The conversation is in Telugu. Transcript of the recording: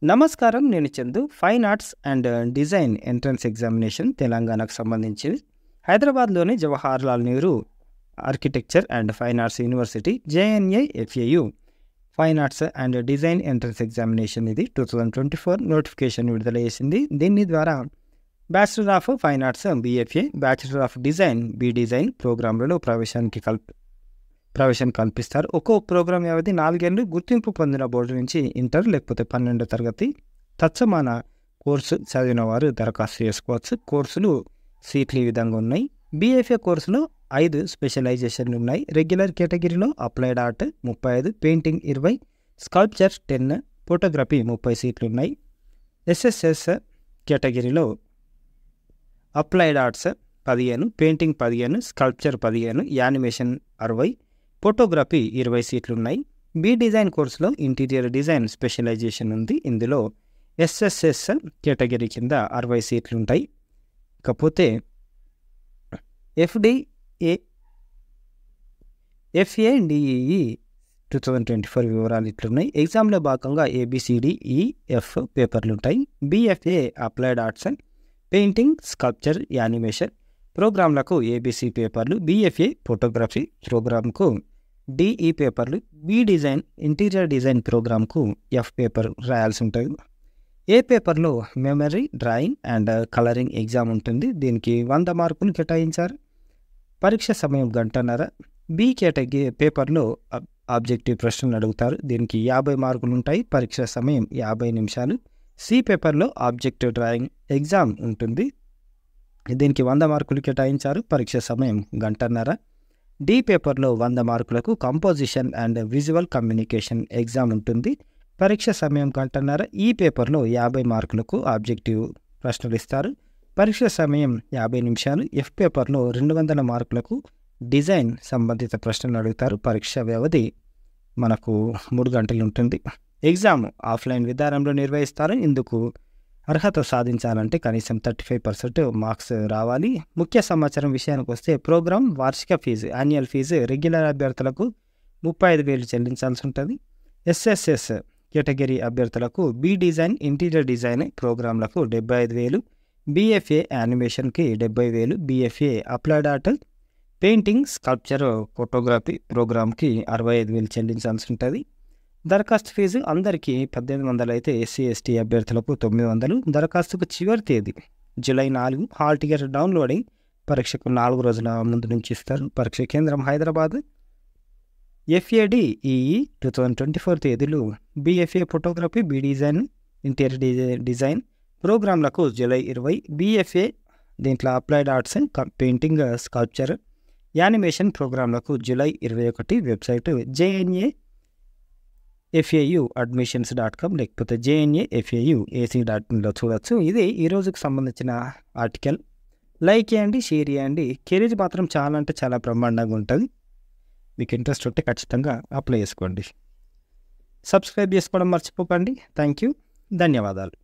నమస్కారం. నేను Chandu. Fine arts and design entrance examination తెలంగాణకు సంబంధించి హైదరాబాద్లోని Jawaharlal Nehru architecture and fine arts university JNA FAU fine arts and design entrance examination ఇది 2024 నోటిఫికేషన్ విడుదల చేసింది. దీని ద్వారా bachelor of fine arts BFA, bachelor of design B design ప్రోగ్రాంలలో ప్రవేశం కల్పిస్తారు. ఒక్కో ప్రోగ్రాం వ్యవధి 4 ఏళ్ళు. గుర్తింపు పొందిన బోర్డు నుంచి ఇంటర్ లేకపోతే 12వ తరగతి తత్సమాన కోర్సు చదివిన వారు దరఖాస్తు చేసుకోవచ్చు. కోర్సులు సీట్లు ఈ విధంగా ఉన్నాయి. బీఎఫ్ఏ కోర్సులో 5 స్పెషలైజేషన్లు ఉన్నాయి. రెగ్యులర్ కేటగిరీలో applied art 35, painting 20, sculpture 10, photography 30 సీట్లు ఉన్నాయి. ఎస్ఎస్ఎస్ కేటగిరీలో applied arts 15, painting 15, sculpture 15, animation 60, photography 20 సీట్లు ఉన్నాయి. బి డిజైన్ కోర్సులో ఇంటీరియర్ డిజైన్ స్పెషలైజేషన్ ఉంది. ఇందులో ఎస్ఎస్ఎస్ కేటగిరీ కింద 60 సీట్లు ఉంటాయి. ఇకపోతే ఎఫ్ఏడిఈ 2024 వివరాలు ఇట్లున్నాయి. ఎగ్జామ్లో భాగంగా ABCDEF పేపర్లు ఉంటాయి. BFA applied arts, painting, sculpture, animation ప్రోగ్రాంలకు ABC పేపర్లు, బీఎఫ్ఏ ఫోటోగ్రఫీ ప్రోగ్రాంకు DE పేపర్లు, బి డిజైన్ ఇంటీరియర్ డిజైన్ ప్రోగ్రాంకు F పేపర్ రాయాల్సి ఉంటుంది. ఏ పేపర్లో memory, drawing and colouring exam ఉంటుంది. దీనికి 100 మార్కులు కేటాయించారు. పరీక్ష సమయం 1 గంటన్నర. బి కేటగిరీ పేపర్లో ఆబ్జెక్టివ్ ప్రశ్నలు అడుగుతారు. దీనికి 50 మార్కులు ఉంటాయి. పరీక్ష సమయం 50 నిమిషాలు. సి పేపర్లో ఆబ్జెక్టివ్ డ్రాయింగ్ ఎగ్జామ్ ఉంటుంది. దీనికి 100 మార్కులు కేటాయించారు. పరీక్ష సమయం 1 గంటన్నర. డి పేపర్లో 100 మార్కులకు composition and visual communication exam ఉంటుంది. పరీక్ష సమయం 1 గంటన్నర. ఈ పేపర్లో 50 మార్కులకు ఆబ్జెక్టివ్ ప్రశ్నలు ఇస్తారు. పరీక్ష సమయం 50 నిమిషాలు. ఎఫ్ పేపర్లో 200 మార్కులకు డిజైన్ సంబంధిత ప్రశ్నలు అడుగుతారు. పరీక్ష వ్యవధి మనకు 3 గంటలు ఉంటుంది. ఎగ్జామ్ ఆఫ్లైన్ విధానంలో నిర్వహిస్తారు. ఇందుకు అర్హత సాధించాలంటే కనీసం 35% మార్క్స్ రావాలి. ముఖ్య సమాచారం విషయానికి వస్తే ప్రోగ్రాం వార్షిక ఫీజు యాన్యువల్ ఫీజు రెగ్యులర్ అభ్యర్థులకు 35,000 చెల్లించాల్సి ఉంటుంది. ఎస్ఎస్ఎస్ కేటగిరీ అభ్యర్థులకు బి డిజైన్ ఇంటీరియర్ డిజైన్ ప్రోగ్రాంలకు 75,000, బీఎఫ్ఏ యానిమేషన్కి 70,000, BFA applied art, painting, sculpture, photography ప్రోగ్రాంకి 65,000 చెల్లించాల్సి ఉంటుంది. దరఖాస్తు ఫీజు అందరికీ 1,800 అయితే SC/ST అభ్యర్థులకు 900. దరఖాస్తుకు చివరి తేదీ జూలై 4. హాల్ టికెట్ డౌన్లోడింగ్ పరీక్షకు 4 రోజుల ముందు నుంచి ఇస్తారు. పరీక్ష కేంద్రం హైదరాబాద్. ఎఫ్ఏడిఈ 2024 తేదీలు BFA photography, B design interior design ప్రోగ్రాంలకు జూలై 20. బీఎఫ్ఏ దీంట్లో applied arts, painting, sculpture, animation ప్రోగ్రాంలకు జూలై 21. వెబ్సైట్ JNAFAUadmissions.com లేకపోతే JNAFAUAC.inలో చూడవచ్చు. ఇది ఈ రోజుకు సంబంధించిన ఆర్టికల్. లైక్ చేయండి, షేర్ చేయండి. కెరీర్ మాత్రం చాలా అంటే చాలా బ్రహ్మాండంగా ఉంటుంది. మీకు ఇంట్రెస్ట్ ఉంటే ఖచ్చితంగా అప్లై చేసుకోండి. సబ్స్క్రైబ్ చేసుకోవడం మర్చిపోకండి. Thank you. ధన్యవాదాలు.